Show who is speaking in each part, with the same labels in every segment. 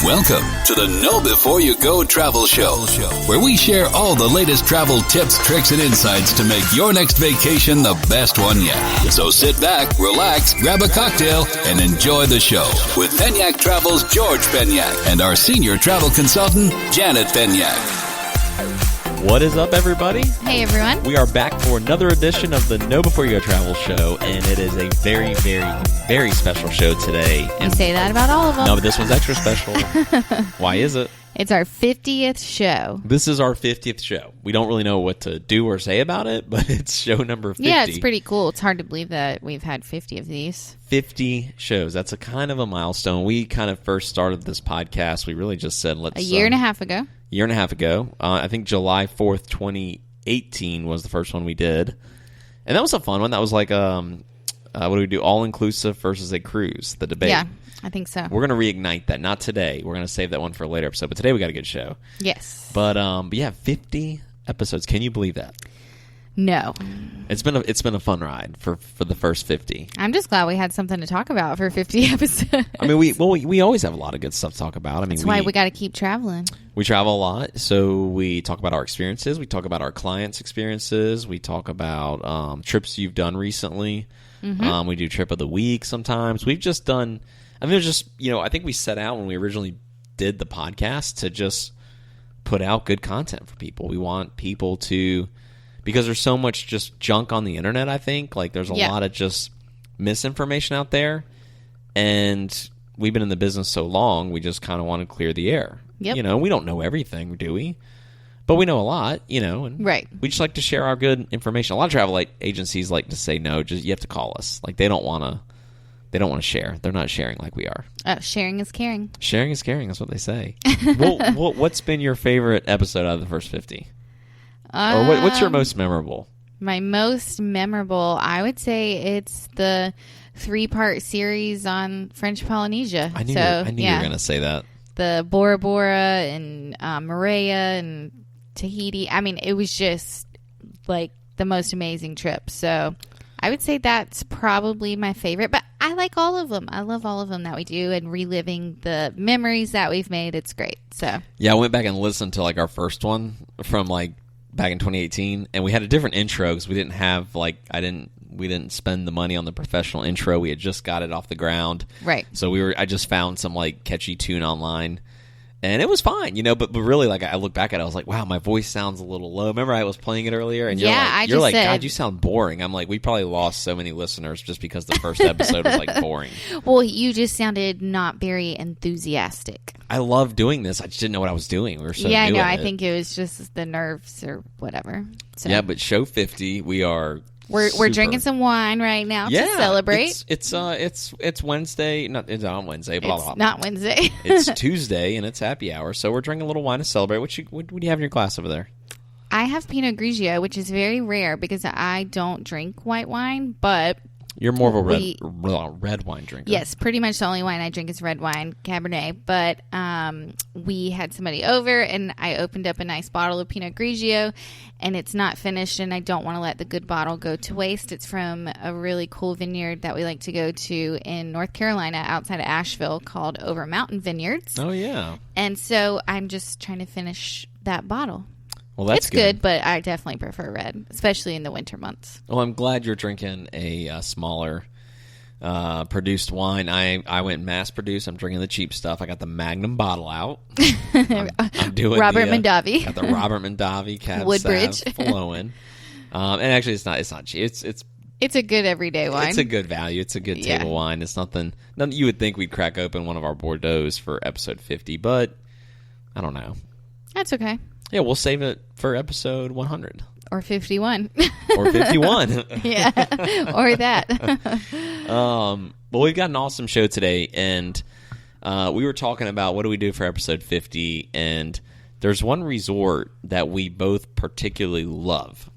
Speaker 1: Welcome to the Know Before You Go Travel Show, where we share all the latest travel tips, tricks, and insights to make your next vacation the best one yet. So sit back, relax, grab a cocktail, and enjoy the show with Penyak Travel's George Penyak and our senior travel consultant, Janet Penyak.
Speaker 2: What is up, everybody?
Speaker 3: Hey, everyone.
Speaker 2: We are back for another edition of the Know Before You Go Travel Show, and it is a very, very, very special show today.
Speaker 3: You say that about all of them.
Speaker 2: No, but this one's extra special. Why is it?
Speaker 3: It's our 50th show.
Speaker 2: This is our 50th show. We don't really know what to do or say about it, but it's show number 50.
Speaker 3: Yeah, it's pretty cool. It's hard to believe that we've had 50 of these.
Speaker 2: 50 shows. That's a kind of a milestone. We kind of first started this podcast. We really just said, let's...
Speaker 3: A year and a half ago.
Speaker 2: I think July 4th, 2018 was the first one we did. And that was a fun one. That was like, what do we do? All-inclusive versus a cruise, the debate.
Speaker 3: Yeah, I think so.
Speaker 2: We're going to reignite that. Not today. We're going to save that one for a later episode. But today we got a good show.
Speaker 3: Yes.
Speaker 2: But yeah, 50 episodes. Can you believe that?
Speaker 3: No.
Speaker 2: It's been a fun ride for the first 50.
Speaker 3: I'm just glad we had something to talk about for 50 episodes.
Speaker 2: I mean, we always have a lot of good stuff to talk about. I mean,
Speaker 3: that's why we got to keep traveling.
Speaker 2: We travel a lot, so we talk about our experiences. We talk about our clients' experiences. We talk about trips you've done recently. Mm-hmm. We do trip of the week sometimes. We've just done. I mean, I think we set out when we originally did the podcast to just put out good content for people. We want people to. Because there's so much just junk on the internet, I think. Like, there's a lot of just misinformation out there. And we've been in the business so long, we just kind of want to clear the air.
Speaker 3: Yep.
Speaker 2: You know, we don't know everything, do we? But we know a lot, you know. And
Speaker 3: right.
Speaker 2: We just like to share our good information. A lot of travel agencies like to say, no, just you have to call us. Like, they don't want to share. They're not sharing like we are.
Speaker 3: Sharing is caring.
Speaker 2: Sharing is caring. That's what they say. Well, what's been your favorite episode out of the first 50? Or what's your most memorable?
Speaker 3: My most memorable, I would say it's the 3-part series on French Polynesia.
Speaker 2: I knew you were going to say that.
Speaker 3: The Bora Bora and Moorea and Tahiti. I mean, it was just like the most amazing trip. So I would say that's probably my favorite. But I like all of them. I love all of them that we do, and reliving the memories that we've made. It's great. So
Speaker 2: yeah, I went back and listened to like our first one from like back in 2018, and we had a different intro because we didn't have we didn't spend the money on the professional intro. We had just got it off the ground,
Speaker 3: right?
Speaker 2: So I just found some like catchy tune online, and it was fine, you know. But really, like, I look back at it, I was like, wow, my voice sounds a little low. Remember, I was playing it earlier, and you're like, God, you sound boring. I'm like, we probably lost so many listeners just because the first episode was like boring.
Speaker 3: Well, you just sounded not very enthusiastic.
Speaker 2: I love doing this. I just didn't know what I was doing. We were so new at it.
Speaker 3: I think it was just the nerves or whatever. So.
Speaker 2: Yeah, but show 50, we're
Speaker 3: drinking some wine right now to celebrate.
Speaker 2: It's Wednesday. It's not Wednesday. Blah, blah, blah.
Speaker 3: It's not Wednesday.
Speaker 2: It's Tuesday, and it's happy hour, so we're drinking a little wine to celebrate. What do you have in your glass over there?
Speaker 3: I have Pinot Grigio, which is very rare because I don't drink white wine, but...
Speaker 2: You're more of a red wine drinker.
Speaker 3: Yes, pretty much the only wine I drink is red wine, Cabernet. But we had somebody over, and I opened up a nice bottle of Pinot Grigio, and it's not finished, and I don't want to let the good bottle go to waste. It's from a really cool vineyard that we like to go to in North Carolina outside of Asheville called Over Mountain Vineyards.
Speaker 2: Oh, yeah.
Speaker 3: And so I'm just trying to finish that bottle.
Speaker 2: Well, that's
Speaker 3: good, but I definitely prefer red, especially in the winter months.
Speaker 2: Well, I'm glad you're drinking a smaller produced wine. I went mass produced. I'm drinking the cheap stuff. I got the Magnum bottle out. I'm doing
Speaker 3: Robert Mondavi.
Speaker 2: Got the Robert Mondavi Cab
Speaker 3: Woodbridge
Speaker 2: Sav flowing. And actually, it's not cheap.
Speaker 3: It's a good everyday wine.
Speaker 2: It's a good value. It's a good table wine. It's nothing you would think we'd crack open one of our Bordeaux for episode 50, but I don't know.
Speaker 3: That's okay.
Speaker 2: Yeah, we'll save it for episode 100.
Speaker 3: Or 51.
Speaker 2: Or 51.
Speaker 3: Yeah, or that.
Speaker 2: Well, we've got an awesome show today, and we were talking about what do we do for episode 50, and there's one resort that we both particularly love.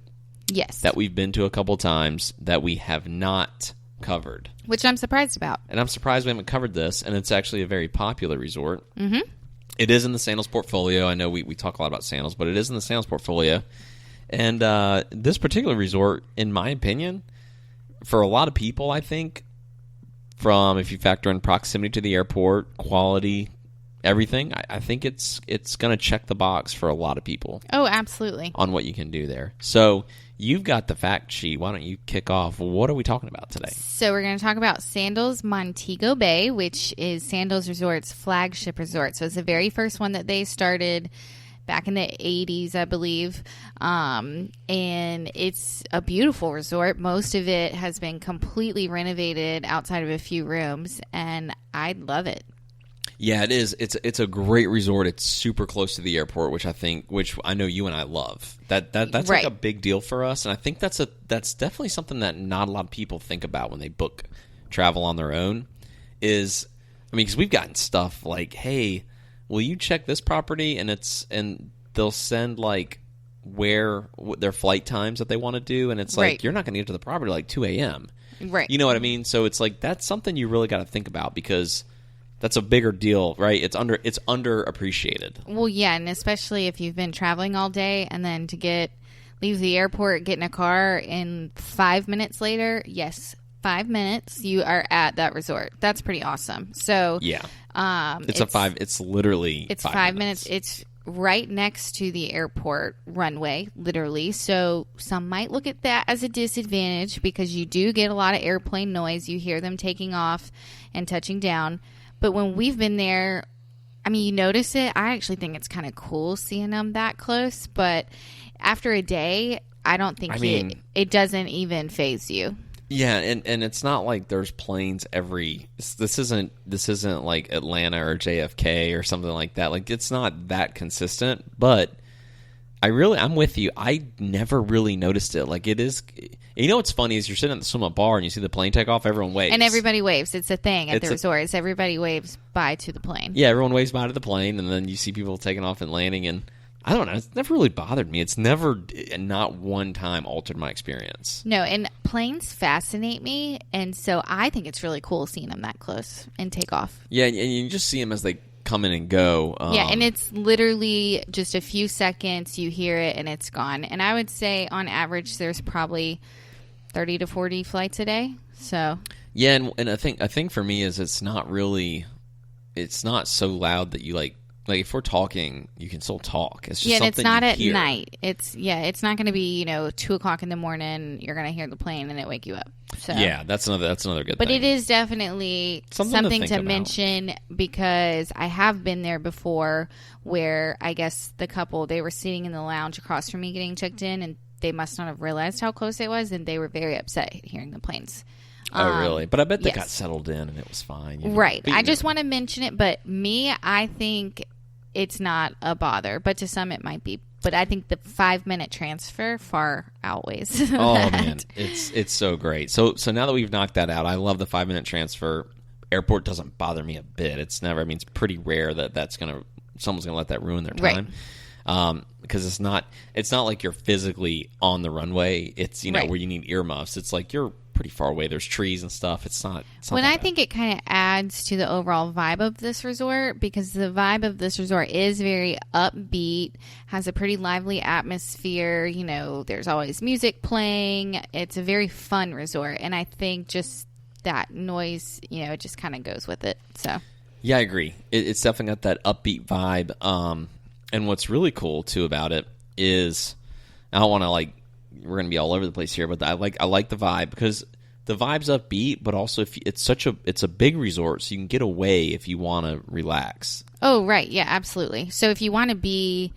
Speaker 3: Yes.
Speaker 2: That we've been to a couple times that we have not covered.
Speaker 3: Which I'm surprised about.
Speaker 2: And I'm surprised we haven't covered this, and it's actually a very popular resort.
Speaker 3: Mm-hmm.
Speaker 2: It is in the Sandals portfolio. I know we talk a lot about Sandals, but it is in the Sandals portfolio. And this particular resort, in my opinion, for a lot of people, I think, from if you factor in proximity to the airport, quality everything, I think it's going to check the box for a lot of people.
Speaker 3: Oh, absolutely.
Speaker 2: On what you can do there. So you've got the fact sheet. Why don't you kick off? What are we talking about today?
Speaker 3: So we're going to talk about Sandals Montego Bay, which is Sandals Resort's flagship resort. So it's the very first one that they started back in the 80s, I believe. And it's a beautiful resort. Most of it has been completely renovated outside of a few rooms, and I love it.
Speaker 2: Yeah, it is. It's a great resort. It's super close to the airport, which I know you and I love. That's
Speaker 3: right.
Speaker 2: like a big deal for us, and I think that's definitely something that not a lot of people think about when they book travel on their own. Because we've gotten stuff like, hey, will you check this property? And they'll send like their flight times that they want to do, and it's like
Speaker 3: right.
Speaker 2: You're not going to get to the property like 2 a.m.
Speaker 3: Right.
Speaker 2: You know what I mean? So it's like that's something you really got to think about because that's a bigger deal, right? It's underappreciated.
Speaker 3: Well, yeah, and especially if you've been traveling all day and then to leave the airport, get in a car, and 5 minutes later, yes, 5 minutes, you are at that resort. That's pretty awesome. So
Speaker 2: yeah, it's literally
Speaker 3: 5 minutes. It's right next to the airport runway, literally. So some might look at that as a disadvantage because you do get a lot of airplane noise. You hear them taking off and touching down. But when we've been there, you notice it. I actually think it's kind of cool seeing them that close. But after a day, I don't think it doesn't even faze you.
Speaker 2: Yeah, and it's not like there's planes this isn't like Atlanta or JFK or something like that. Like it's not that consistent, but I'm with you. I never really noticed it. Like it is, what's funny is you're sitting at the swim up bar and you see the plane take off, everyone waves.
Speaker 3: And everybody waves. It's a thing at the resorts. Everybody waves bye to the plane.
Speaker 2: Yeah, everyone waves bye to the plane, and then you see people taking off and landing, and I don't know. It's never really bothered me. It's never, not one time, altered my experience.
Speaker 3: No, and planes fascinate me, and so I think it's really cool seeing them that close and take off.
Speaker 2: Yeah, and you just see them as they come in and go.
Speaker 3: Yeah, and it's literally just a few seconds. You hear it, and it's gone. And I would say, on average, there's probably 30 to 40 flights a day. So
Speaker 2: yeah, and I think for me is it's not so loud that you like if we're talking, you can still talk. It's just
Speaker 3: and it's not at
Speaker 2: hear.
Speaker 3: night. It's not going to be 2:00 in the morning. You're going to hear the plane and it wake you up. So
Speaker 2: yeah, that's another good.
Speaker 3: But
Speaker 2: thing.
Speaker 3: It is definitely something to mention because I have been there before, where I guess the couple, they were sitting in the lounge across from me getting checked in, and they must not have realized how close it was, and they were very upset hearing the planes.
Speaker 2: Oh, really? But I bet they
Speaker 3: yes.
Speaker 2: got settled in and it was fine.
Speaker 3: Right. I just want to mention it, but I think it's not a bother, but to some it might be. But I think the 5-minute transfer far outweighs
Speaker 2: Oh,
Speaker 3: that.
Speaker 2: man. It's so great. So now that we've knocked that out, I love the 5-minute transfer. Airport doesn't bother me a bit. It's never, it's pretty rare that someone's going to let that ruin their time.
Speaker 3: Right.
Speaker 2: Because it's not like you're physically on the runway. It's,
Speaker 3: right.
Speaker 2: where you need earmuffs. It's like you're pretty far away. There's trees and stuff. It's not.
Speaker 3: When I think it kind of adds to the overall vibe of this resort, because the vibe of this resort is very upbeat, has a pretty lively atmosphere. There's always music playing. It's a very fun resort, and I think just that noise, it just kind of goes with it. So
Speaker 2: yeah, I agree. It's definitely got that upbeat vibe. And what's really cool too about it is, I don't want to we're going to be all over the place here, but I like the vibe because the vibe's upbeat, but also it's a big resort, so you can get away if you want to relax.
Speaker 3: Oh, right. Yeah, absolutely. So if you want to be,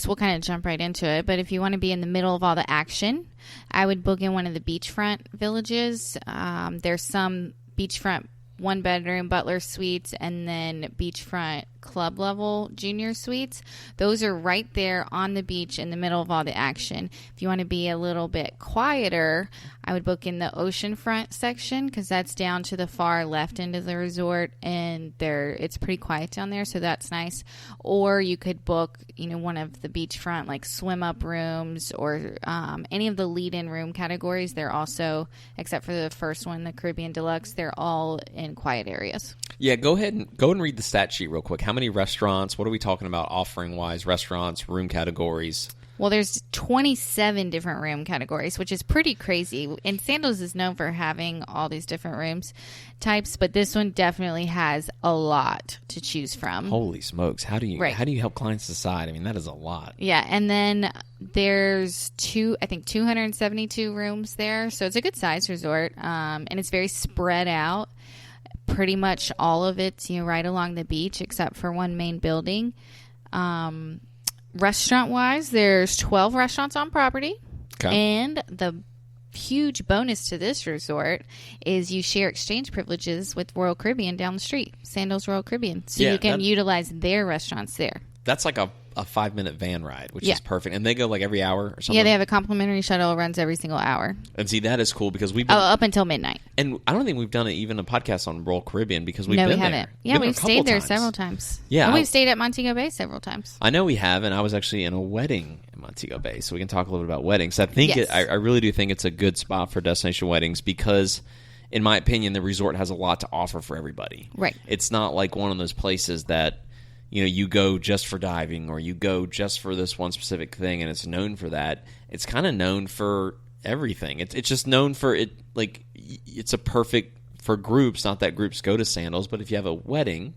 Speaker 3: we'll kind of jump right into it, but if you want to be in the middle of all the action, I would book in one of the beachfront villages. There's some beachfront 1-bedroom butler suites and then beachfront club level junior suites. Those are right there on the beach in the middle of all the action. If you want to be a little bit quieter, I would book in the oceanfront section because that's down to the far left end of the resort, and it's pretty quiet down there, so that's nice. Or you could book one of the beachfront swim up rooms or any of the lead-in room categories. They're also, except for the first one, the Caribbean Deluxe, they're all in quiet areas.
Speaker 2: Yeah, go ahead and read the stat sheet real quick. How many restaurants? What are we talking about offering wise? Restaurants, room categories.
Speaker 3: Well, there's 27 different room categories, which is pretty crazy. And Sandals is known for having all these different rooms types, but this one definitely has a lot to choose from.
Speaker 2: Holy smokes! How do you help clients decide? I mean, that is a lot.
Speaker 3: Yeah, and then there's 272 rooms there, so it's a good size resort, and it's very spread out. Pretty much all of it's right along the beach, except for one main building. Restaurant-wise, there's 12 restaurants on property. Okay. And the huge bonus to this resort is you share exchange privileges with Royal Caribbean down the street, Sandals Royal Caribbean. So you can utilize their restaurants there.
Speaker 2: That's like a 5-minute van ride, which is perfect. And they go like every hour or something?
Speaker 3: Yeah, they have a complimentary shuttle, runs every single hour.
Speaker 2: And see, that is cool because we've been...
Speaker 3: up until midnight.
Speaker 2: And I don't think we've done even a podcast on Royal Caribbean because we've been there.
Speaker 3: No, we haven't. Yeah, we've stayed there several times. Yeah. And we've stayed at Montego Bay several times.
Speaker 2: I know we have, and I was actually in a wedding in Montego Bay, so we can talk a little bit about weddings. I think I really do think it's a good spot for destination weddings because... in my opinion, the resort has a lot to offer for everybody.
Speaker 3: Right.
Speaker 2: It's not like one of those places that, you go just for diving or you go just for this one specific thing and it's known for that. It's kind of known for everything. It's just known for it. Like, it's a perfect for groups, not that groups go to Sandals, but if you have a wedding,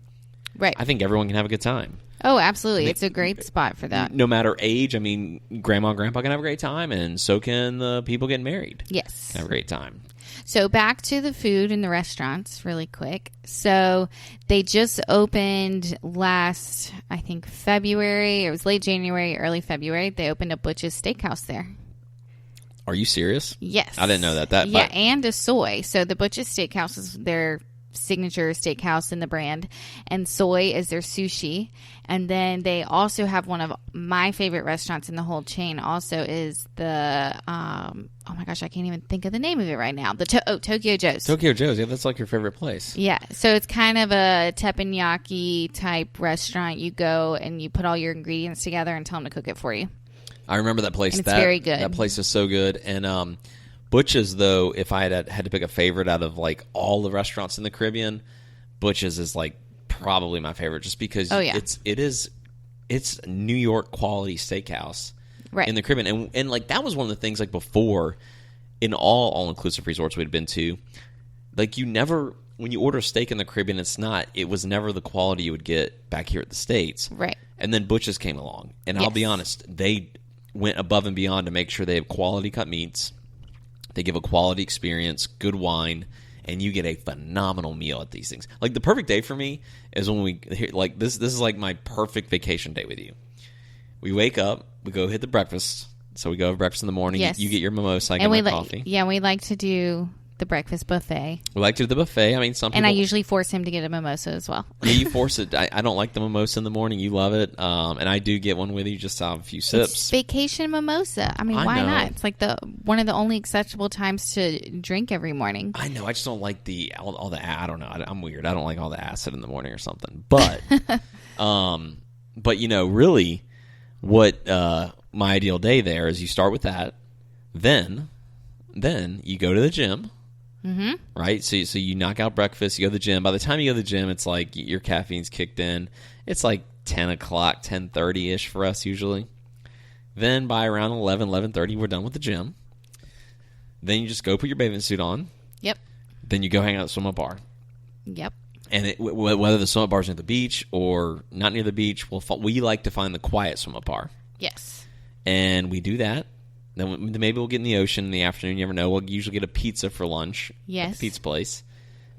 Speaker 3: right,
Speaker 2: I think everyone can have a good time.
Speaker 3: Oh, absolutely. It's a great spot for that.
Speaker 2: No matter age. I mean, grandma and grandpa can have a great time, and so can the people getting married.
Speaker 3: Yes.
Speaker 2: Can have a great time.
Speaker 3: So back to the food in the restaurants really quick. So they just opened last, I think, February. It was late January, early February. They opened up Butch's Steakhouse there.
Speaker 2: Are you serious?
Speaker 3: Yes.
Speaker 2: I didn't know that.
Speaker 3: Yeah, and a soy. So the Butch's Steakhouse is their signature steakhouse in the brand, and soy is their sushi. And then they also have one of my favorite restaurants in the whole chain also is the oh my gosh, I can't even think of the name of it right now, the Tokyo Joe's.
Speaker 2: Tokyo Joe's, yeah, that's like your favorite place.
Speaker 3: Yeah, so it's kind of a teppanyaki type restaurant. You go and you put all your ingredients together and tell them to cook it for you.
Speaker 2: I remember that place.
Speaker 3: And it's very good.
Speaker 2: That place is so good. And Butch's, though, if I had to pick a favorite out of like all the restaurants in the Caribbean, Butch's is like probably my favorite, just because it's New York quality steakhouse in the Caribbean, and like that was one of the things like before in all inclusive resorts we'd been to, like you never when you order steak in the Caribbean, it was never the quality you would get back here at the States,
Speaker 3: right? And
Speaker 2: then Butch's came along, and I'll be honest, they went above and beyond to make sure they have quality cut meats. They give a quality experience, good wine, and you get a phenomenal meal at these things. Like the perfect day for me is when this is like my perfect vacation day with you. We wake up, we go hit the breakfast. So we go have breakfast in the morning.
Speaker 3: Yes.
Speaker 2: You get your mimosa, I get my coffee.
Speaker 3: Yeah, we like to do the breakfast buffet.
Speaker 2: We like to do the buffet. I mean, some people...
Speaker 3: And I usually force him to get a mimosa as well.
Speaker 2: Yeah, you force it. I don't like the mimosa in the morning. You love it. And I do get one with you just to have a few sips.
Speaker 3: It's vacation mimosa. I mean, why not? It's like one of the only acceptable times to drink every morning.
Speaker 2: I know. I just don't like all the... I don't know. I'm weird. I don't like all the acid in the morning or something. But, really, what my ideal day there is you start with that. Then you go to the gym. Mm-hmm. Right? So you knock out breakfast, you go to the gym. By the time you go to the gym, it's like your caffeine's kicked in. It's like 10 o'clock, 10:30-ish for us usually. Then by around 11:30, we're done with the gym. Then you just go put your bathing suit on.
Speaker 3: Yep.
Speaker 2: Then you go hang out at the swim-up bar.
Speaker 3: Yep.
Speaker 2: And whether the swim-up bar is near the beach or not near the beach, we like to find the quiet swim-up bar.
Speaker 3: Yes. And
Speaker 2: we do that. Then maybe we'll get in the ocean in the afternoon. You never know. We'll usually get a pizza for lunch at the pizza place,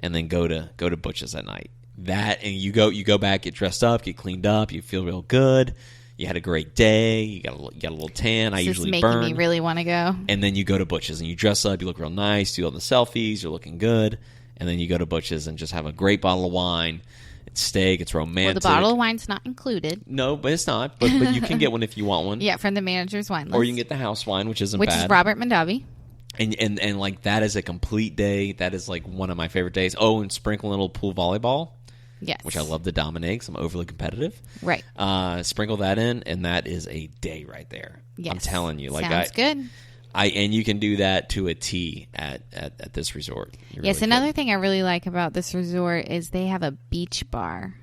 Speaker 2: and then go to Butch's at night. That, and you go back, get dressed up, get cleaned up. You feel real good. You had a great day. You got a little tan. I usually burn.
Speaker 3: This is making me really want to go.
Speaker 2: And then you go to Butch's and you dress up. You look real nice. Do all the selfies. You're looking good. And then you go to Butch's and just have a great bottle of wine. It's steak. It's romantic.
Speaker 3: Well, the bottle of wine's not included.
Speaker 2: No, but it's not. But you can get one if you want one.
Speaker 3: Yeah, from the manager's wine list.
Speaker 2: Or you can get the house wine, which isn't bad.
Speaker 3: Which is Robert Mondavi.
Speaker 2: And like that is a complete day. That is like one of my favorite days. Oh, and sprinkle a little pool volleyball.
Speaker 3: Yes.
Speaker 2: Which I love to dominate because I'm overly competitive.
Speaker 3: Right.
Speaker 2: Sprinkle that in, and that is a day right there.
Speaker 3: Yes.
Speaker 2: I'm telling you.
Speaker 3: Sounds good.
Speaker 2: And you can do that to a T at this resort.
Speaker 3: Yes, another thing I really like about this resort is they have a beach bar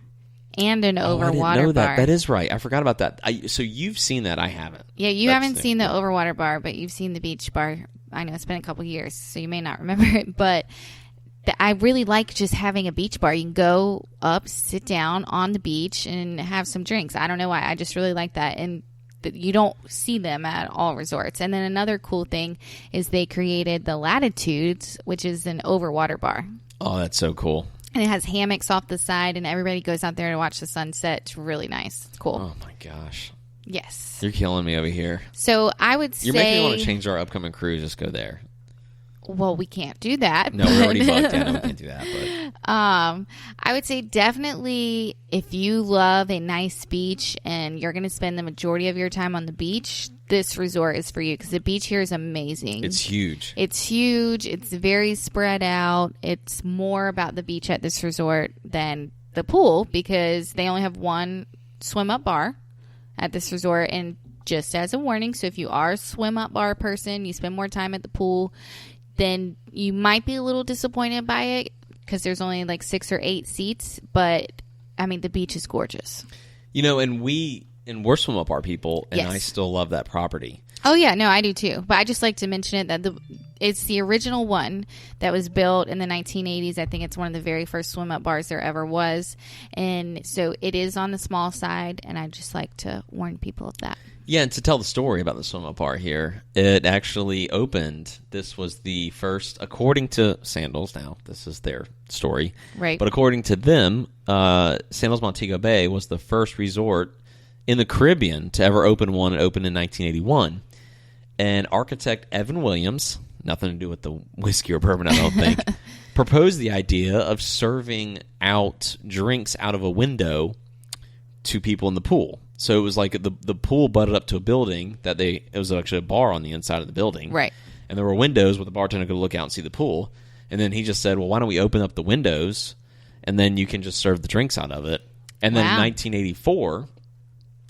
Speaker 3: and an overwater
Speaker 2: I didn't know that.
Speaker 3: bar.
Speaker 2: That is right. I forgot about that. So you've seen that. I haven't.
Speaker 3: Yeah, you haven't seen the overwater bar, but you've seen the beach bar. I know it's been a couple years, so you may not remember it, but I really like just having a beach bar. You can go up, sit down on the beach, and have some drinks. I don't know why. I just really like that, and you don't see them at all resorts. And then another cool thing is they created the Latitudes, which is an overwater bar.
Speaker 2: Oh, that's so cool.
Speaker 3: And it has hammocks off the side, and everybody goes out there to watch the sunset. It's really nice. It's cool.
Speaker 2: Oh, my gosh.
Speaker 3: Yes.
Speaker 2: You're killing me over here.
Speaker 3: So I would say...
Speaker 2: You're making me want to change our upcoming cruise. Just go there.
Speaker 3: Well, we can't do that.
Speaker 2: No, we're already booked. Yeah, no, we can't do that. But
Speaker 3: I would say definitely if you love a nice beach and you're going to spend the majority of your time on the beach, this resort is for you because the beach here is amazing.
Speaker 2: It's huge.
Speaker 3: It's huge. It's very spread out. It's more about the beach at this resort than the pool because they only have one swim-up bar at this resort. And just as a warning, so if you are a swim-up bar person, you spend more time at the pool, then you might be a little disappointed by it because there's only like 6 or 8 seats. But, I mean, the beach is gorgeous.
Speaker 2: You know, and we're swim-up bar people, and
Speaker 3: yes.
Speaker 2: I still love that property.
Speaker 3: Oh, yeah. No, I do too. But I just like to mention it that it's the original one that was built in the 1980s. I think it's one of the very first swim-up bars there ever was. And so it is on the small side, and I just like to warn people of that.
Speaker 2: Yeah, and to tell the story about the swim-up bar here, it actually opened. This was the first, according to Sandals. Now, this is their story.
Speaker 3: Right.
Speaker 2: But according to them, Sandals Montego Bay was the first resort in the Caribbean to ever open one. It opened in 1981. And architect Evan Williams, nothing to do with the whiskey or bourbon, I don't think, proposed the idea of serving out drinks out of a window to people in the pool. So it was like the pool butted up to a building it was actually a bar on the inside of the building.
Speaker 3: Right.
Speaker 2: And there were windows where the bartender could look out and see the pool. And then he just said, well, why don't we open up the windows and then you can just serve the drinks out of it. And then in 1984,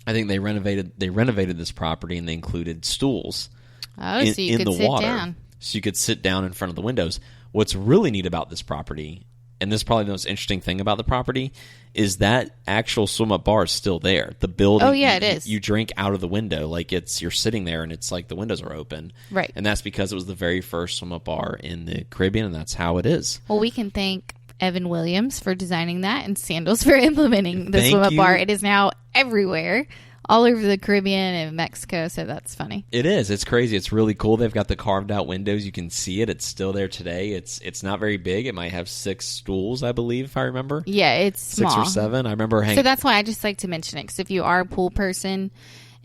Speaker 2: I think they renovated this property and they included stools
Speaker 3: so you
Speaker 2: in
Speaker 3: could
Speaker 2: the
Speaker 3: sit
Speaker 2: water.
Speaker 3: down.
Speaker 2: So you could sit down in front of the windows. What's really neat about this property, and this is probably the most interesting thing about the property, is that actual swim-up bar is still there. The building,
Speaker 3: oh, yeah, it is.
Speaker 2: You drink out of the window. Like you're sitting there and it's like the windows are open.
Speaker 3: Right.
Speaker 2: And that's because it was the very first swim-up bar in the Caribbean, and that's how it is.
Speaker 3: Well, we can thank Evan Williams for designing that and Sandals for implementing the swim-up bar. It is now everywhere. All over the Caribbean and Mexico, so that's funny. It
Speaker 2: is. It's crazy. It's really cool. They've got the carved out windows. You can see it. It's still there today. It's not very big. It might have 6 stools, I believe, if I remember.
Speaker 3: Yeah, it's small.
Speaker 2: 6 or 7. I remember hanging.
Speaker 3: So that's why I just like to mention it, because if you are a pool person,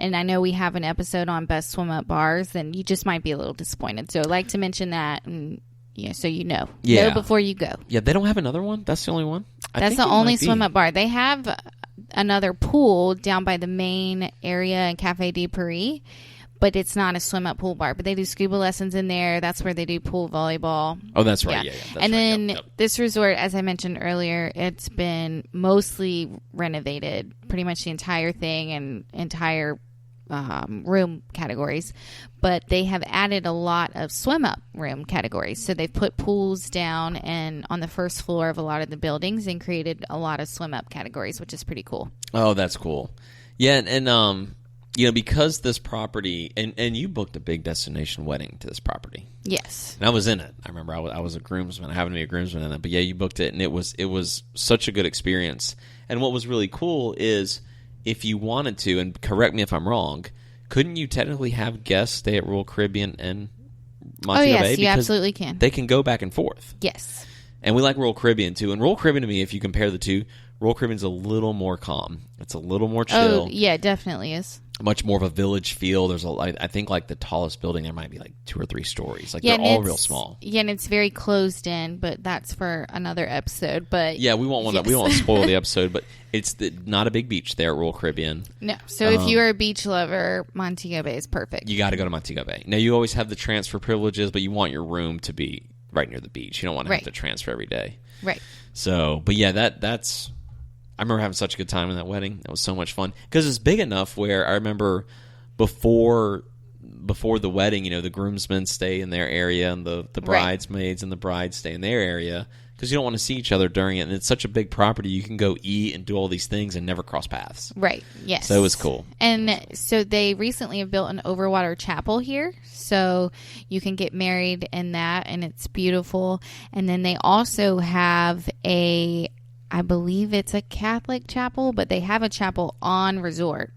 Speaker 3: and I know we have an episode on best swim-up bars, then you just might be a little disappointed. So I like to mention that, and so you know.
Speaker 2: Yeah.
Speaker 3: Know before you go.
Speaker 2: Yeah, they don't have another one? That's the only one?
Speaker 3: That's the only swim-up bar. They have another pool down by the main area in Cafe de Paris, but it's not a swim-up pool bar. But they do scuba lessons in there. That's where they do pool volleyball.
Speaker 2: Oh, that's right. Yeah.
Speaker 3: That's and then this resort, as I mentioned earlier, it's been mostly renovated, pretty much the entire thing and entire room categories, but they have added a lot of swim-up room categories. So they've put pools down and on the first floor of a lot of the buildings and created a lot of swim-up categories, which is pretty cool.
Speaker 2: Oh, that's cool. Yeah, and because this property, and you booked a big destination wedding to this property.
Speaker 3: Yes.
Speaker 2: And I was in it. I remember I was a groomsman. I happened to be a groomsman in it, but yeah, you booked it, and it was such a good experience. And what was really cool is, if you wanted to, and correct me if I'm wrong, couldn't you technically have guests stay at Royal Caribbean and Montego Bay?
Speaker 3: Yes, you absolutely can.
Speaker 2: They can go back and forth.
Speaker 3: Yes.
Speaker 2: And we like Royal Caribbean, too. And Royal Caribbean, to me, if you compare the two, Royal Caribbean's a little more calm. It's a little more chill.
Speaker 3: Oh, yeah, it definitely is.
Speaker 2: Much more of a village feel. There's I think like the tallest building there might be like 2 or 3 stories. Like they're all real small.
Speaker 3: Yeah, and it's very closed in, but that's for another episode. But
Speaker 2: yeah, we won't spoil the episode, but it's not a big beach there at Royal Caribbean.
Speaker 3: No, so if you are a beach lover, Montego Bay is perfect.
Speaker 2: You got to go to Montego Bay. Now you always have the transfer privileges, but you want your room to be right near the beach. You don't want to have to transfer every day.
Speaker 3: Right.
Speaker 2: So, but yeah, that's. I remember having such a good time in that wedding. It was so much fun because it's big enough where I remember before the wedding, the groomsmen stay in their area and the bridesmaids and the brides stay in their area because you don't want to see each other during it. And it's such a big property. You can go eat and do all these things and never cross paths.
Speaker 3: Right. Yes.
Speaker 2: So it was cool.
Speaker 3: And so they recently have built an overwater chapel here. So you can get married in that, and it's beautiful. And then they also have I believe it's a Catholic chapel, but they have a chapel on resort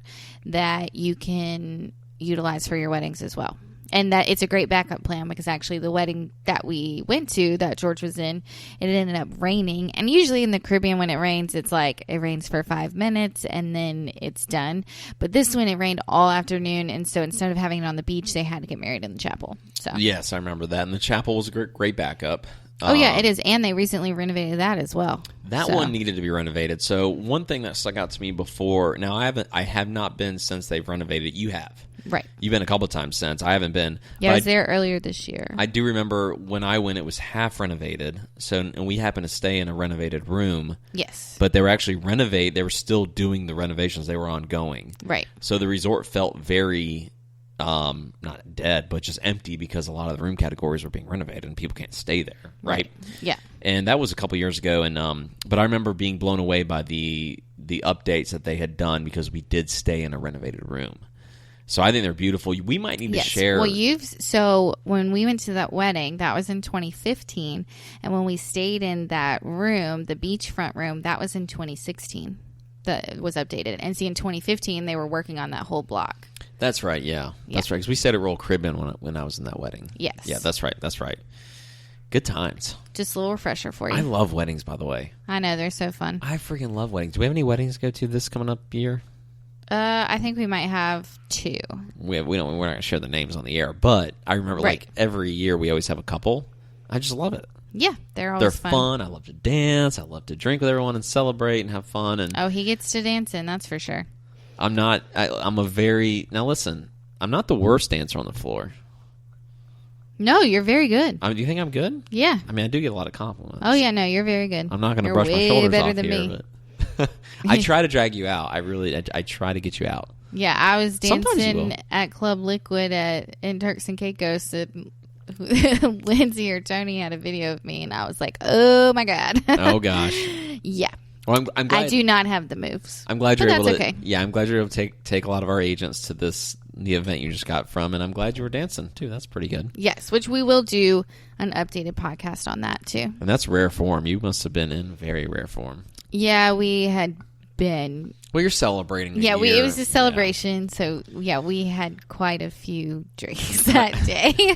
Speaker 3: that you can utilize for your weddings as well. And that it's a great backup plan, because actually the wedding that we went to, that George was in, it ended up raining. And usually in the Caribbean, when it rains, it's like it rains for 5 minutes and then it's done. But this one, it rained all afternoon. And so instead of having it on the beach, they had to get married in the chapel. So
Speaker 2: yes, I remember that. And the chapel was a great backup.
Speaker 3: Oh, yeah, it is. And they recently renovated that as well.
Speaker 2: That one needed to be renovated. So one thing that stuck out to me before, now I have not been since they've renovated it. You have.
Speaker 3: Right.
Speaker 2: You've been a couple of times since. I haven't been.
Speaker 3: Yeah, I was there earlier this year.
Speaker 2: I do remember when I went, it was half renovated. And we happened to stay in a renovated room.
Speaker 3: Yes.
Speaker 2: But they were actually they were still doing the renovations. They were ongoing.
Speaker 3: Right.
Speaker 2: So the resort felt very, not dead, but just empty, because a lot of the room categories were being renovated and people can't stay there. Right.
Speaker 3: Yeah.
Speaker 2: And that was a couple years ago. And but I remember being blown away by the updates that they had done, because we did stay in a renovated room. So I think they're beautiful. We might need to share.
Speaker 3: Well, so when we went to that wedding, that was in 2015, and when we stayed in that room, the beachfront room, that was in 2016. That was updated. And see, in 2015, they were working on that whole block.
Speaker 2: That's right. Yeah, that's right. Because we stayed at Royal Caribbean when I was in that wedding.
Speaker 3: Yes.
Speaker 2: Yeah, that's right. That's right. Good times.
Speaker 3: Just a little refresher for you.
Speaker 2: I love weddings, by the way.
Speaker 3: I know, they're so fun.
Speaker 2: I freaking love weddings. Do we have any weddings to go to this coming up year?
Speaker 3: I think we might have 2.
Speaker 2: We're not going to share the names on the air, but I remember like every year we always have a couple. I just love it.
Speaker 3: Yeah, they're always
Speaker 2: fun. I love to dance. I love to drink with everyone and celebrate and have fun. And
Speaker 3: he gets to dance in, that's for sure.
Speaker 2: now listen, I'm not the worst dancer on the floor.
Speaker 3: No, you're very good.
Speaker 2: Do you think I'm good?
Speaker 3: Yeah.
Speaker 2: I mean, I do get a lot of compliments.
Speaker 3: Oh yeah, no, you're very good.
Speaker 2: I'm not going to brush my shoulders
Speaker 3: better
Speaker 2: off
Speaker 3: than
Speaker 2: here,
Speaker 3: me.
Speaker 2: but I try to drag you out. I try to get you out.
Speaker 3: Yeah, I was
Speaker 2: Sometimes you
Speaker 3: dancing
Speaker 2: will.
Speaker 3: at Club Liquid in Turks and Caicos, and Lindsay or Tony had a video of me, and I was like, oh my God.
Speaker 2: Oh gosh.
Speaker 3: Yeah.
Speaker 2: Well, I'm glad,
Speaker 3: I do not have the moves.
Speaker 2: I'm glad you're able to.
Speaker 3: Okay.
Speaker 2: Yeah, I'm glad you're able to take a lot of our agents to the event you just got from, and I'm glad you were dancing too. That's pretty good.
Speaker 3: Yes, which we will do an updated podcast on that too.
Speaker 2: And that's rare form. You must have been in very rare form.
Speaker 3: Yeah, we had been.
Speaker 2: Well, you're celebrating.
Speaker 3: Yeah, it was a celebration. Yeah. So yeah, we had quite a few drinks that day.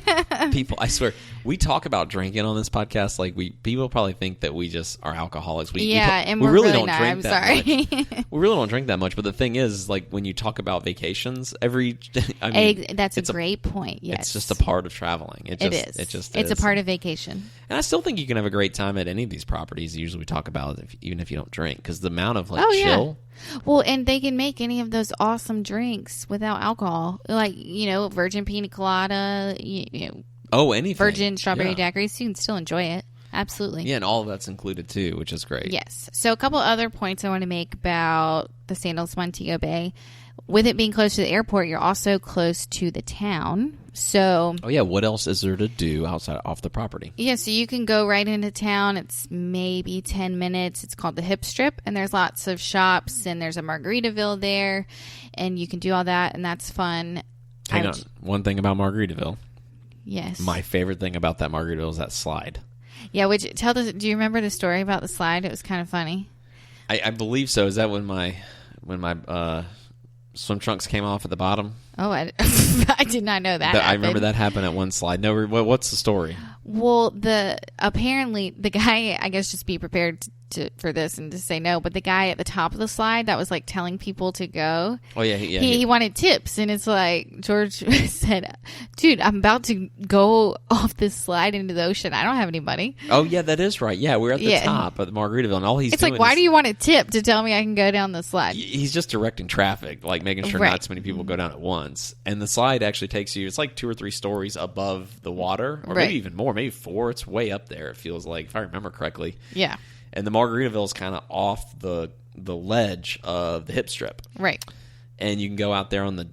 Speaker 2: People, I swear, we talk about drinking on this podcast. Like people probably think that we just are alcoholics.
Speaker 3: And
Speaker 2: we
Speaker 3: we're
Speaker 2: really
Speaker 3: don't
Speaker 2: not.
Speaker 3: drink that
Speaker 2: much. We really don't drink that much. But the thing is, like when you talk about vacations,
Speaker 3: that's a great point. Yes,
Speaker 2: it's just a part of traveling. It is.
Speaker 3: It's a part of vacation.
Speaker 2: And I still think you can have a great time at any of these properties. Usually, we talk about even if you don't drink, because the amount of chill.
Speaker 3: Yeah. Well, and they can make any of those awesome drinks without alcohol, like virgin pina colada,
Speaker 2: anything,
Speaker 3: virgin strawberry daiquiris. You can still enjoy it. Absolutely.
Speaker 2: Yeah, and all of that's included too, which is great.
Speaker 3: Yes. So a couple other points I want to make about the Sandals Montego Bay. With it being close to the airport, you're also close to the town. So,
Speaker 2: what else is there to do off the property?
Speaker 3: Yeah, so you can go right into town. It's maybe 10 minutes. It's called the Hip Strip, and there's lots of shops, and there's a Margaritaville there, and you can do all that, and that's fun.
Speaker 2: Hang on. One thing about Margaritaville.
Speaker 3: Yes.
Speaker 2: My favorite thing about that Margaritaville is that slide.
Speaker 3: Yeah, do you remember the story about the slide? It was kind of funny.
Speaker 2: I believe so. Is that when my swim trunks came off at the bottom?
Speaker 3: Oh, I did not know that.
Speaker 2: I remember that happened at one slide. No, what's the story?
Speaker 3: Well, apparently the guy, I guess, just be prepared for this and to say no. But the guy at the top of the slide that was like telling people to go.
Speaker 2: Oh yeah,
Speaker 3: he wanted tips, and it's like George said, "Dude, I'm about to go off this slide into the ocean. I don't have any money."
Speaker 2: Oh yeah, that is right. Yeah, we're at the top of the Margaritaville, and all he's doing
Speaker 3: like, why do you want a tip to tell me I can go down the slide?
Speaker 2: He's just directing traffic, like making sure not too many people go down at once. And the slide actually takes you. It's like 2 or 3 stories above the water, or maybe even more, maybe 4. It's way up there. It feels like, if I remember correctly.
Speaker 3: Yeah.
Speaker 2: And the Margaritaville is kind of off the ledge of the Hip Strip.
Speaker 3: Right.
Speaker 2: And you can go out there on the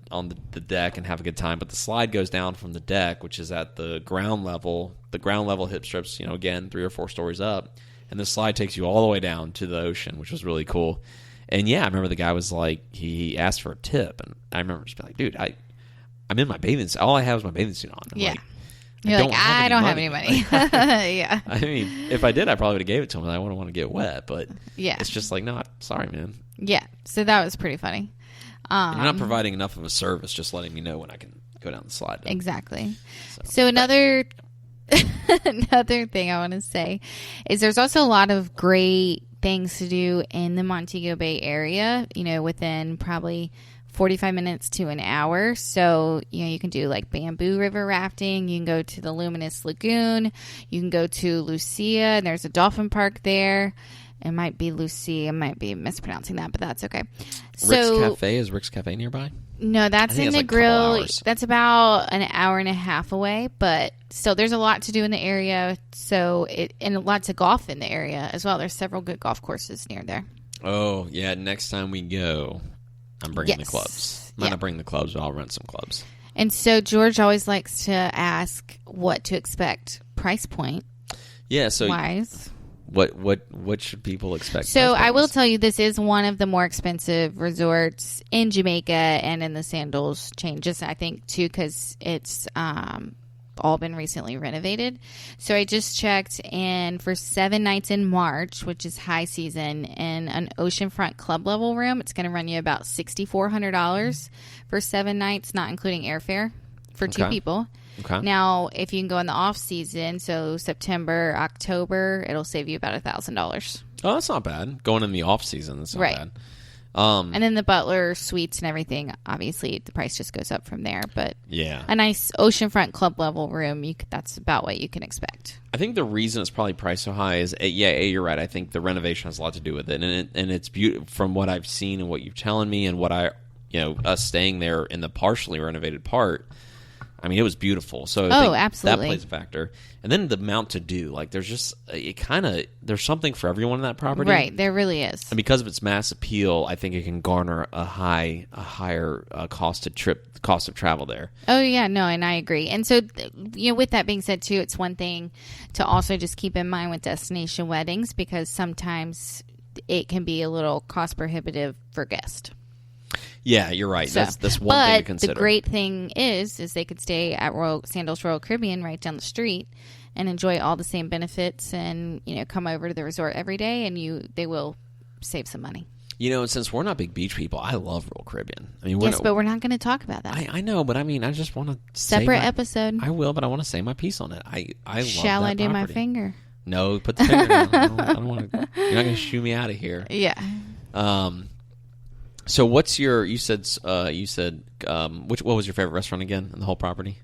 Speaker 2: deck and have a good time. But the slide goes down from the deck, which is at the ground level. The ground level Hip Strips, again, 3 or 4 stories up. and the slide takes you all the way down to the ocean, which was really cool. And yeah, I remember the guy was like, he asked for a tip, and I remember just being like, dude, I'm in my bathing suit. All I have is my bathing suit on. I'm
Speaker 3: Yeah.
Speaker 2: like,
Speaker 3: You're like, I don't have any money. Yeah.
Speaker 2: I mean, if I did, I probably would have gave it to him. I wouldn't want to get wet, but
Speaker 3: yeah,
Speaker 2: it's just like, no, sorry, man.
Speaker 3: Yeah. So that was pretty funny.
Speaker 2: You're not providing enough of a service, just letting me know when I can go down the slide.
Speaker 3: Exactly. So another thing I want to say is there's also a lot of great things to do in the Montego Bay area, within probably 45 minutes to an hour. So, you can do like bamboo river rafting. You can go to the Luminous Lagoon. You can go to Lucia, and there's a dolphin park there. It might be Lucia. I might be mispronouncing that, but that's okay.
Speaker 2: Is Rick's Cafe nearby?
Speaker 3: No, that's in the
Speaker 2: like
Speaker 3: grill. That's about an hour and a half away, but still there's a lot to do in the area. And lots of golf in the area as well. There's several good golf courses near there.
Speaker 2: Oh, yeah. Next time we go, I'm bringing the clubs. I'm not bring the clubs, but I'll rent some clubs.
Speaker 3: And so George always likes to ask what to expect price point.
Speaker 2: Yeah, so
Speaker 3: wise.
Speaker 2: What should people expect?
Speaker 3: So I will tell you, this is one of the more expensive resorts in Jamaica and in the Sandals chain. Just I think too because it's all been recently renovated. So I just checked, and for 7 nights in March, which is high season, in an oceanfront club level room, it's going to run you about $6,400 for 7 nights, not including airfare for 2 people.
Speaker 2: Okay.
Speaker 3: Now, if you can go in the off season, so September, October, it'll save you about $1,000.
Speaker 2: Oh, that's not bad. Going in the off season, that's not bad.
Speaker 3: And then the Butler suites and everything, obviously, the price just goes up from there. But
Speaker 2: yeah,
Speaker 3: a nice oceanfront club level room, that's about what you can expect.
Speaker 2: I think the reason it's probably priced so high is, you're right. I think the renovation has a lot to do with it, and it's beautiful from what I've seen and what you're telling me, and what us staying there in the partially renovated part. I mean, it was beautiful. So I think
Speaker 3: absolutely.
Speaker 2: that plays a factor. And then the amount to do, like, there's just there's something for everyone in that property,
Speaker 3: right? There really is.
Speaker 2: And because of its mass appeal, I think it can garner a higher cost of travel there.
Speaker 3: Oh yeah, no, and I agree. And so, with that being said, too, it's one thing to also just keep in mind with destination weddings, because sometimes it can be a little cost prohibitive for guests.
Speaker 2: Yeah, you're right. So, that's one thing to consider.
Speaker 3: But the great thing is they could stay at Sandals Royal Caribbean right down the street and enjoy all the same benefits, and come over to the resort every day, and they will save some money.
Speaker 2: Since we're not big beach people, I love Royal Caribbean. I mean,
Speaker 3: but we're not going to talk about that.
Speaker 2: I know, but I mean, I just want to
Speaker 3: separate episode.
Speaker 2: I will, but I want to say my piece on it. I love
Speaker 3: Shall
Speaker 2: that
Speaker 3: I do
Speaker 2: property.
Speaker 3: my finger?
Speaker 2: No, put the finger down. I don't want to. You're not going to shoo me out of here.
Speaker 3: Yeah.
Speaker 2: So what's your? You said what was your favorite restaurant again in the whole property?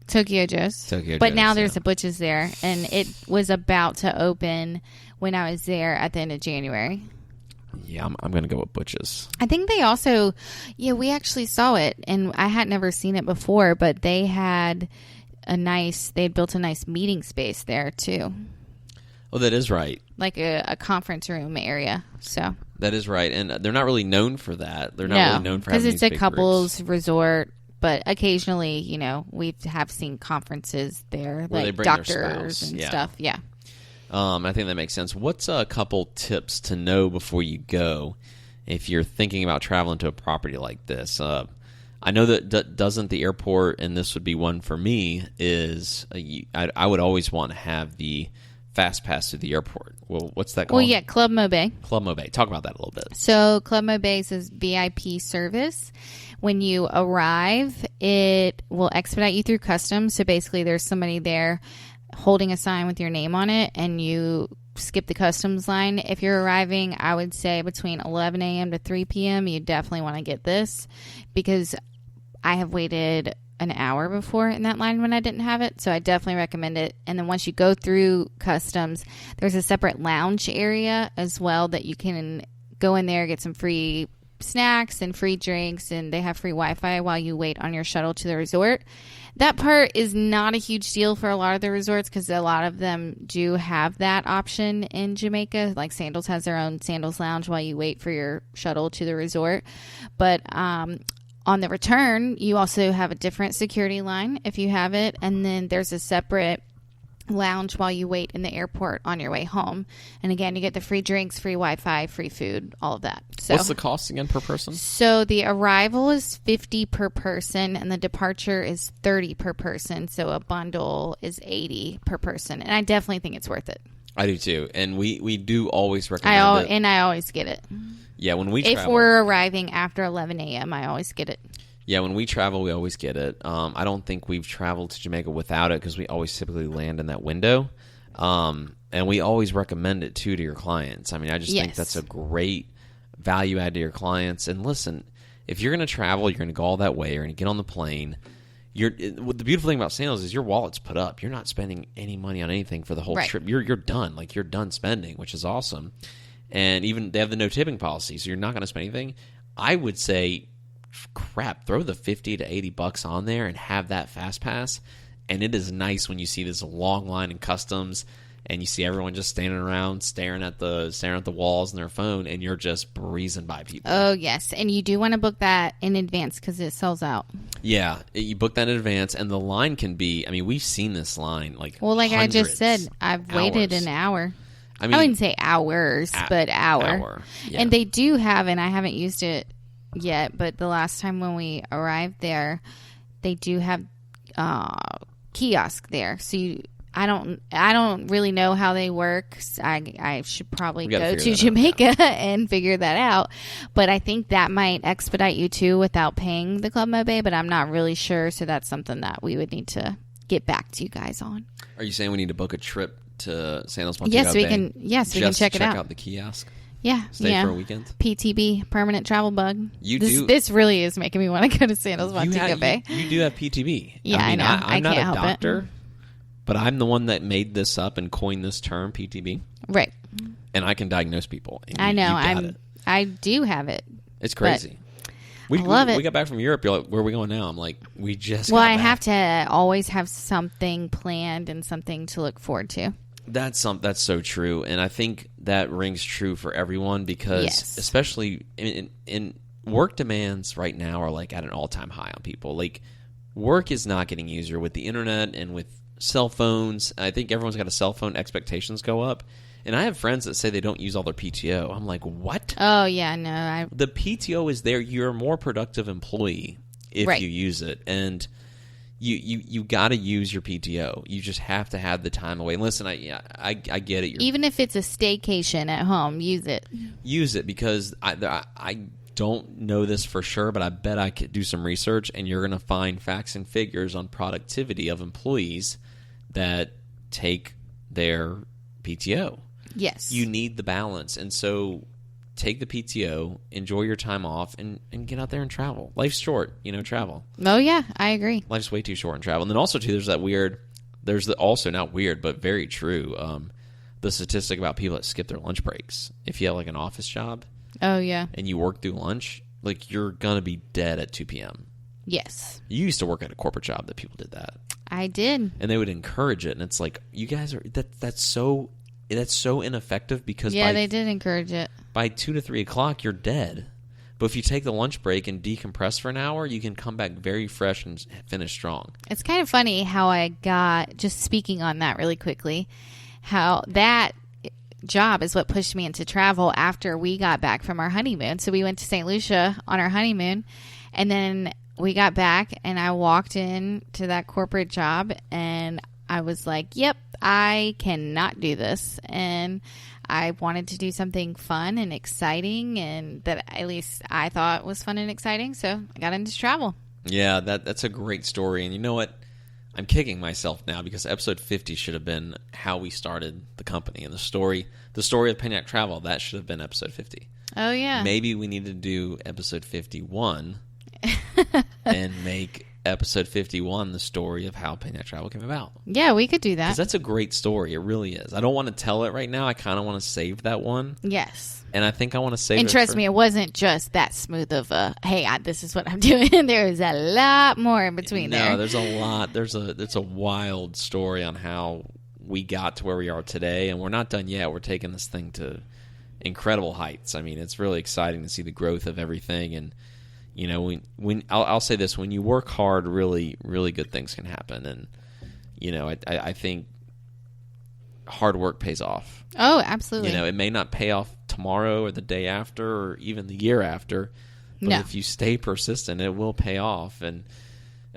Speaker 3: Tokyo Joe's. But now there's a Butch's there, and it was about to open when I was there at the end of January.
Speaker 2: Yeah, I'm going to go with Butch's.
Speaker 3: I think they also, we actually saw it, and I had never seen it before, but they had they'd built a nice meeting space there too.
Speaker 2: Oh, that is right.
Speaker 3: Like a conference room area. So
Speaker 2: that is right, and they're not really known for that. They're not really known for having these big
Speaker 3: because it's a couples
Speaker 2: groups.
Speaker 3: Resort. But occasionally, we have seen conferences there,
Speaker 2: where
Speaker 3: like doctors and stuff. Yeah.
Speaker 2: I think that makes sense. What's a couple tips to know before you go if you're thinking about traveling to a property like this? I know that doesn't the airport, and this would be one for me, is I would always want to have the fast pass to the airport. Well, what's that called?
Speaker 3: Well, yeah, Club Mobe.
Speaker 2: Club Mobe. Talk about that a little bit.
Speaker 3: So Club Mobe is a VIP service. When you arrive, it will expedite you through customs. So basically there's somebody there holding a sign with your name on it, and you skip the customs line. If you're arriving, I would say between 11 a.m. to 3 p.m., you definitely want to get this, because I have waited an hour before in that line when I didn't have it. So I definitely recommend it. And then once you go through customs, there's a separate lounge area as well that you can go in there, get some free snacks and free drinks, and they have free Wi-Fi while you wait on your shuttle to the resort. That part is not a huge deal for a lot of the resorts, because a lot of them do have that option in Jamaica. Like Sandals has their own Sandals lounge while you wait for your shuttle to the resort. But on the return, you also have a different security line if you have it, and then there's a separate lounge while you wait in the airport on your way home. And again, you get the free drinks, free Wi-Fi, free food, all of that. So,
Speaker 2: what's the cost again per person?
Speaker 3: So the arrival is $50 per person, and the departure is $30 per person. So a bundle is $80 per person, and I definitely think it's worth it.
Speaker 2: I do too, and we do always recommend it.
Speaker 3: And I always get it.
Speaker 2: Yeah, when we travel,
Speaker 3: if we're arriving after 11 a.m., I always get it.
Speaker 2: Yeah, when we travel, we always get it. I don't think we've traveled to Jamaica without it because we always typically land in that window. And we always recommend it, too, to your clients. I mean, I just think that's a great value add to your clients. And listen, if you're going to travel, you're going to go all that way, you're going to get on the plane. The beautiful thing about Sandals is your wallet's put up. You're not spending any money on anything for the whole trip. You're done. Like, you're done spending, which is awesome. And even they have the no tipping policy, so you're not going to spend anything. I would say, crap, throw the $50 to $80 on there and have that fast pass. And it is nice when you see this long line in customs and you see everyone just standing around staring at the walls on their phone, and you're just breezing by people.
Speaker 3: Oh yes, and you do want to book that in advance because it sells out.
Speaker 2: Yeah, you book that in advance, and the line can be. I mean, we've seen this line like
Speaker 3: I just said, I've waited an hour. I wouldn't say hours, but hour.
Speaker 2: Yeah.
Speaker 3: And they do have, and I haven't used it yet, but the last time when we arrived there, they do have kiosk there. So I don't really know how they work. I should probably go to Jamaica and figure that out. But I think that might expedite you too without paying the Club Med Bay, but I'm not really sure. So that's something that we would need to get back to you guys on.
Speaker 2: Are you saying we need to book a trip to Sandals, Montego
Speaker 3: Yes, we
Speaker 2: Bay?
Speaker 3: can. Yes, we can check it out.
Speaker 2: Check out the kiosk.
Speaker 3: Yeah,
Speaker 2: stay for a weekend.
Speaker 3: PTB, permanent travel bug.
Speaker 2: This
Speaker 3: really is making me want to go to Sandals, Montego Bay.
Speaker 2: You do have PTB.
Speaker 3: Yeah, I know.
Speaker 2: I'm not
Speaker 3: can't
Speaker 2: a
Speaker 3: help
Speaker 2: doctor,
Speaker 3: it.
Speaker 2: but I'm the one that made this up and coined this term, PTB.
Speaker 3: Right.
Speaker 2: And I can diagnose people.
Speaker 3: I know. I do have it.
Speaker 2: It's crazy.
Speaker 3: I love it.
Speaker 2: We got back from Europe. You're like, where are we going now? I'm like, we just.
Speaker 3: Well,
Speaker 2: got
Speaker 3: I
Speaker 2: back.
Speaker 3: have to always have something planned and something to look forward to.
Speaker 2: That's so true, and I think that rings true for everyone because, especially in work demands right now are like at an all-time high on people. Like, work is not getting easier with the internet and with cell phones. I think everyone's got a cell phone. Expectations go up, and I have friends that say they don't use all their PTO. I'm like, what?
Speaker 3: Oh yeah, no.
Speaker 2: The PTO is there. You're a more productive employee if you use it, and You got to use your PTO. You just have to have the time away. And listen, I get it.
Speaker 3: Even if it's a staycation at home, use it.
Speaker 2: Use it because I don't know this for sure, but I bet I could do some research, and you're going to find facts and figures on productivity of employees that take their PTO.
Speaker 3: Yes.
Speaker 2: You need the balance. And so take the PTO, enjoy your time off, and get out there and travel. Life's short, travel.
Speaker 3: Oh, yeah, I agree.
Speaker 2: Life's way too short in travel. And then also, too, there's also not weird, but very true, the statistic about people that skip their lunch breaks. If you have, like, an office job.
Speaker 3: Oh, yeah.
Speaker 2: And you work through lunch, like, you're going to be dead at 2 p.m.
Speaker 3: Yes.
Speaker 2: You used to work at a corporate job that people did that.
Speaker 3: I did.
Speaker 2: And they would encourage it, and it's like, you guys are, that's so ineffective because
Speaker 3: they did encourage it.
Speaker 2: By 2 to 3 o'clock, you're dead. But if you take the lunch break and decompress for an hour, you can come back very fresh and finish strong.
Speaker 3: It's kind of funny how I got, just speaking on that really quickly, how that job is what pushed me into travel after we got back from our honeymoon. So we went to St. Lucia on our honeymoon, and then we got back, and I walked in to that corporate job, and I was like, yep, I cannot do this. And I wanted to do something fun and exciting, and that at least I thought was fun and exciting. So I got into travel. Yeah,
Speaker 2: that's a great story. And you know what? I'm kicking myself now because episode 50 should have been how we started the company. And the story of Penyak Travel, that should have been episode 50.
Speaker 3: Oh, yeah.
Speaker 2: Maybe we need to do episode 51 and make episode 51 the story of how Penyak Travel came about.
Speaker 3: Yeah, we could do that.
Speaker 2: Because that's a great story. It really is. I don't want to tell it right now. I kind of want to save that one.
Speaker 3: Yes.
Speaker 2: And I think I want to save it.
Speaker 3: And trust me, it wasn't just that smooth of a, hey, this is what I'm doing. There was a lot more in between there.
Speaker 2: No, there's a lot. It's a wild story on how we got to where we are today. And we're not done yet. We're taking this thing to incredible heights. I mean, it's really exciting to see the growth of everything. And when I'll say this, when you work hard, really, really good things can happen. And, I think hard work pays off.
Speaker 3: Oh, absolutely.
Speaker 2: You know, it may not pay off tomorrow or the day after or even the year after, but if you stay persistent, it will pay off. And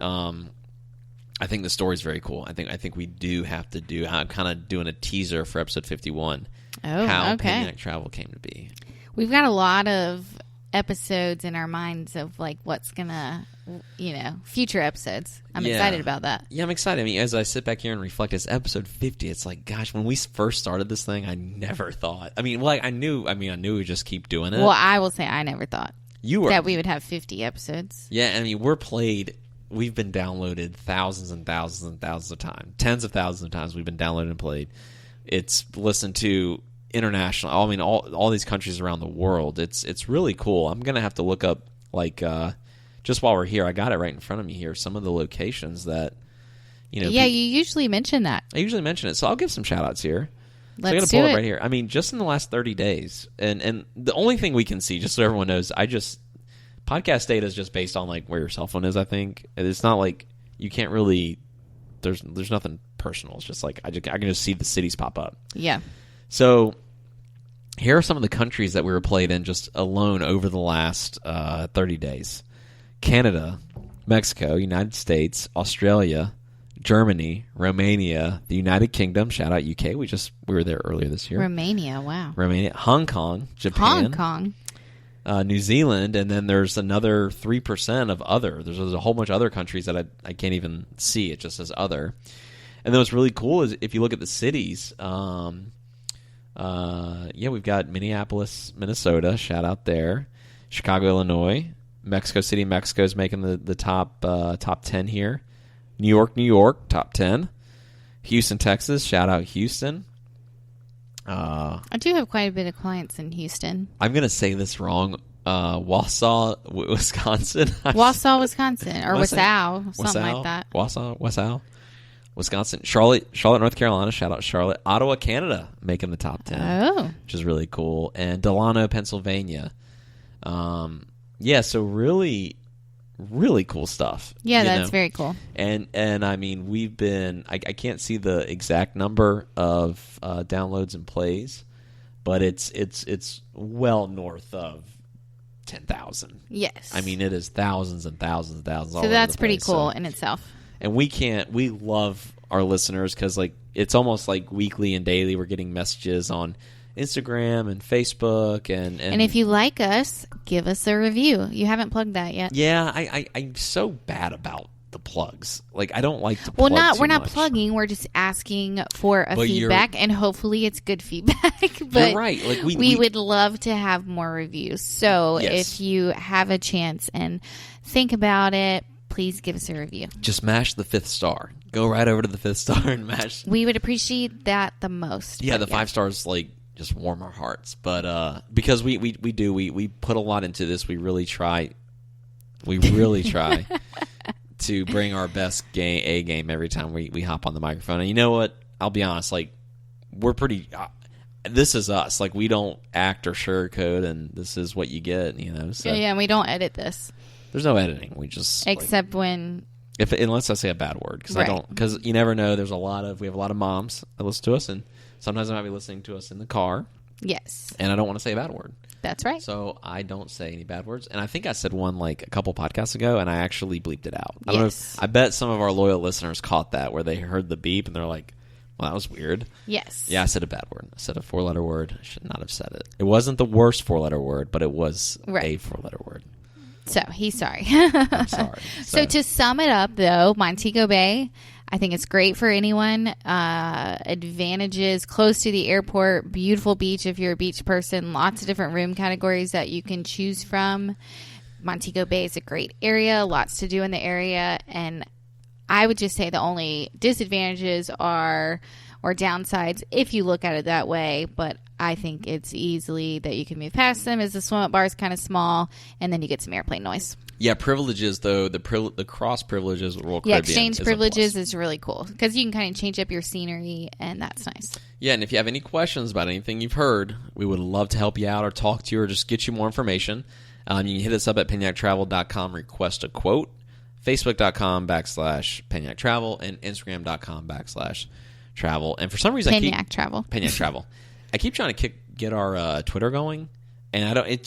Speaker 2: I think the story's very cool. I think we do have to do. I'm kind of doing a teaser for episode 51. How Penyak Travel came to be.
Speaker 3: We've got a lot of episodes in our minds of like what's gonna, future episodos. I'm excited about that.
Speaker 2: Yeah, I'm excited. I mean, as I sit back here and reflect, it's episode 50. It's like, gosh, when we first started this thing, I never thought. I mean, I knew we'd just keep doing it.
Speaker 3: Well, I will say I never thought
Speaker 2: that
Speaker 3: we would have 50 episodes.
Speaker 2: Yeah, I mean, we've been downloaded thousands and thousands and thousands of times. Tens of thousands of times we've been downloaded and played. It's listened to international. I mean, all these countries around the world. It's really cool. I'm gonna have to look up just while we're here. I got it right in front of me here. Some of the locations that
Speaker 3: Yeah, you usually mention that.
Speaker 2: I usually mention it, so I'll give some shout outs here.
Speaker 3: Let's
Speaker 2: so I'm gonna
Speaker 3: do
Speaker 2: pull
Speaker 3: it
Speaker 2: right here. I mean, just in the last 30 days, and the only thing we can see, just so everyone knows, podcast data is just based on like where your cell phone is. I think it's not like you can't really. There's nothing personal. It's just like I can just see the cities pop up.
Speaker 3: Yeah.
Speaker 2: So here are some of the countries that we were played in just alone over the last 30 days: Canada, Mexico, United States, Australia, Germany, Romania, the United Kingdom. Shout out UK. We were there earlier this year.
Speaker 3: Romania, wow.
Speaker 2: Hong Kong, Japan,
Speaker 3: Hong Kong.
Speaker 2: New Zealand, and then there's another 3% of other. There's a whole bunch of other countries that I can't even see. It just says other. And then what's really cool is if you look at the cities, we've got Minneapolis, Minnesota. Shout out there. Chicago, Illinois. Mexico City, Mexico's making the top 10 here. New York, top 10. Houston, Texas. Shout out Houston.
Speaker 3: I do have quite a bit of clients in Houston.
Speaker 2: I'm going to say this wrong. Wausau, Wisconsin.
Speaker 3: Wausau, Wisconsin. Or Wasau. Something like that.
Speaker 2: Wausau, Wisconsin. Charlotte, North Carolina. Shout out Charlotte. Ottawa, Canada, making the top 10.
Speaker 3: Oh.
Speaker 2: Which is really cool. And Delano, Pennsylvania. So really, really cool stuff.
Speaker 3: Yeah, that's very cool.
Speaker 2: And I mean, we've been, I can't see the exact number of downloads and plays, but it's well north of 10,000.
Speaker 3: Yes.
Speaker 2: I mean, it is thousands and thousands and thousands.
Speaker 3: So that's pretty cool in itself.
Speaker 2: And we love our listeners because like it's almost like weekly and daily we're getting messages on Instagram and Facebook and
Speaker 3: if you like us, give us a review. You haven't plugged that yet.
Speaker 2: Yeah, I'm so bad about the plugs. Like I don't like to plug
Speaker 3: we're not
Speaker 2: much.
Speaker 3: plugging, we're just asking for a feedback, and hopefully it's good feedback. But
Speaker 2: you're right. Like
Speaker 3: we would love to have more reviews. So
Speaker 2: yes.
Speaker 3: If you have a chance and think about it, please give us a review.
Speaker 2: Just mash the 5th star. Go right over to the 5th star and mash.
Speaker 3: We would appreciate that the most.
Speaker 2: Yeah, the 5 stars like just warm our hearts. But because we put a lot into this, we really try to bring our best A game every time we hop on the microphone. And you know what? I'll be honest, like we're pretty this is us. Like we don't act or sugarcoat, and this is what you get, So
Speaker 3: yeah, and we don't edit this.
Speaker 2: There's no editing. We just
Speaker 3: except when
Speaker 2: unless I say a bad word, because you never know. We have a lot of moms that listen to us, and sometimes they might be listening to us in the car.
Speaker 3: Yes.
Speaker 2: And I don't want to say a bad word.
Speaker 3: That's right.
Speaker 2: So I don't say any bad words. And I think I said one like a couple podcasts ago, and I actually bleeped it out. I bet some of our loyal listeners caught that, where they heard the beep, and they're like, well, that was weird.
Speaker 3: Yes.
Speaker 2: Yeah, I said a bad word. I said a 4-letter word. I should not have said it. It wasn't the worst 4-letter word, but it was a 4-letter word.
Speaker 3: So he's sorry.
Speaker 2: I'm sorry.
Speaker 3: So to sum it up, though, Montego Bay, I think it's great for anyone. Advantages, close to the airport, beautiful beach if you're a beach person, lots of different room categories that you can choose from. Montego Bay is a great area, lots to do in the area, and I would just say the only disadvantages or downsides if you look at it that way, but I think it's easily that you can move past them, as the swim up bar is kind of small, and then you get some airplane noise.
Speaker 2: Yeah, privileges though, the cross privileges Royal Caribbean.
Speaker 3: Yeah, exchange privileges is really cool because you can kind of change up your scenery, and that's nice.
Speaker 2: Yeah, and if you have any questions about anything you've heard, we would love to help you out or talk to you or just get you more information. You can hit us up at penyaktravel.com, request a quote, facebook.com/penyaktravel, and instagram.com/travel Travel. And for some reason,
Speaker 3: Penyak Travel.
Speaker 2: Penyak Travel. I keep trying to get our Twitter going, and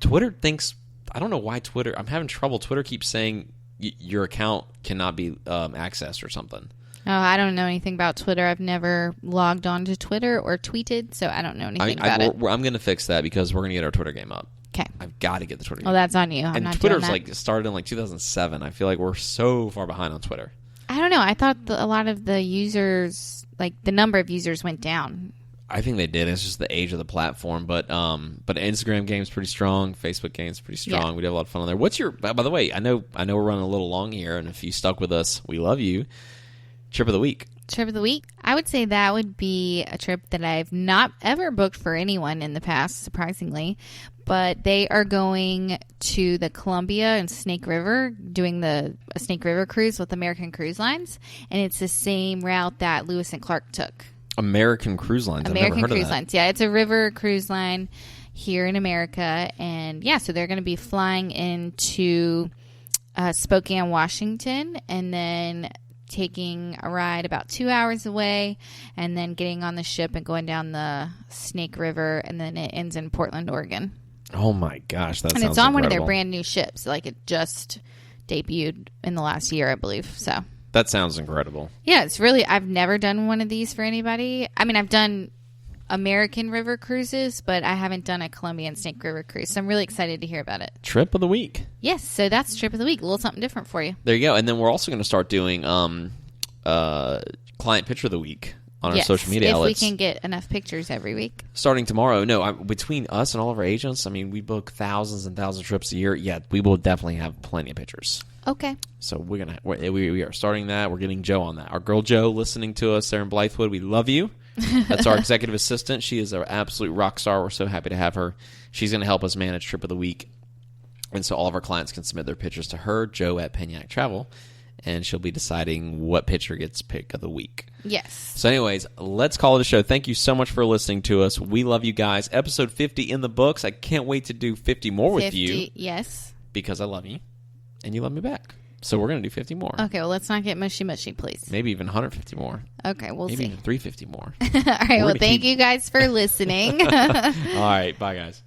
Speaker 2: Twitter thinks, I don't know why Twitter, I'm having trouble. Twitter keeps saying your account cannot be accessed or something.
Speaker 3: Oh, I don't know anything about Twitter. I've never logged on to Twitter or tweeted, so I don't know anything about it.
Speaker 2: I'm going to fix that because we're going to get our Twitter game up.
Speaker 3: Okay.
Speaker 2: I've got to get the Twitter game
Speaker 3: Well, that's on you. I'm
Speaker 2: and
Speaker 3: not
Speaker 2: Twitter's
Speaker 3: doing that.
Speaker 2: Started in 2007. I feel like we're so far behind on Twitter.
Speaker 3: I don't know. I thought a lot of the users, the number of users went down.
Speaker 2: I think they did. It's just the age of the platform. But Instagram game's pretty strong. Facebook game's pretty strong. Yeah. We have a lot of fun on there. What's your? By the way, I know we're running a little long here, and if you stuck with us, we love you. Trip of the week.
Speaker 3: Trip of the week? I would say that would be a trip that I've not ever booked for anyone in the past, surprisingly. But they are going to the Columbia and Snake River, doing a Snake River cruise with American Cruise Lines. And it's the same route that Lewis and Clark took.
Speaker 2: American Cruise Lines?
Speaker 3: American Cruise Lines. Yeah, it's a river cruise line here in America. And yeah, so they're going to be flying into Spokane, Washington, and then taking a ride about 2 hours away, and then getting on the ship and going down the Snake River, and then it ends in Portland, Oregon.
Speaker 2: Oh my gosh, that sounds incredible.
Speaker 3: And it's on one of their brand new ships. It just debuted in the last year, I believe. So
Speaker 2: that sounds incredible.
Speaker 3: Yeah, it's really, I've never done one of these for anybody. I mean, I've done American river cruises, but I haven't done a Colombian Snake River cruise. So I'm really excited to hear about it.
Speaker 2: Trip of the week.
Speaker 3: Yes, so that's Trip of the week. A little something different for you.
Speaker 2: There you go. And then we're also going to start doing client picture of the week on our social media outlets.
Speaker 3: If we can get enough pictures every week.
Speaker 2: Starting tomorrow. No, between us and all of our agents, I mean, we book thousands and thousands of trips a year. Yeah, we will definitely have plenty of pictures.
Speaker 3: Okay.
Speaker 2: So we are starting that. We're getting Joe on that. Our girl Joe listening to us there in Blythewood. We love you. That's our executive assistant. She is our absolute rock star. We're so happy to have her. She's going to help us manage Trip of the Week. And so all of our clients can submit their pictures to her, Joe at Penyak Travel, and she'll be deciding what picture gets pick of the week.
Speaker 3: Yes.
Speaker 2: So anyways, let's call it a show. Thank you so much for listening to us. We love you guys. Episode 50 in the books. I can't wait to do 50 more with you.
Speaker 3: Yes.
Speaker 2: Because I love you, and you love me back. So we're going to do 50 more.
Speaker 3: Okay, well, let's not get mushy, please.
Speaker 2: Maybe even 150 more.
Speaker 3: Okay, we'll see.
Speaker 2: Maybe even 350 more.
Speaker 3: All right, well, thank you guys for listening.
Speaker 2: All right, bye, guys.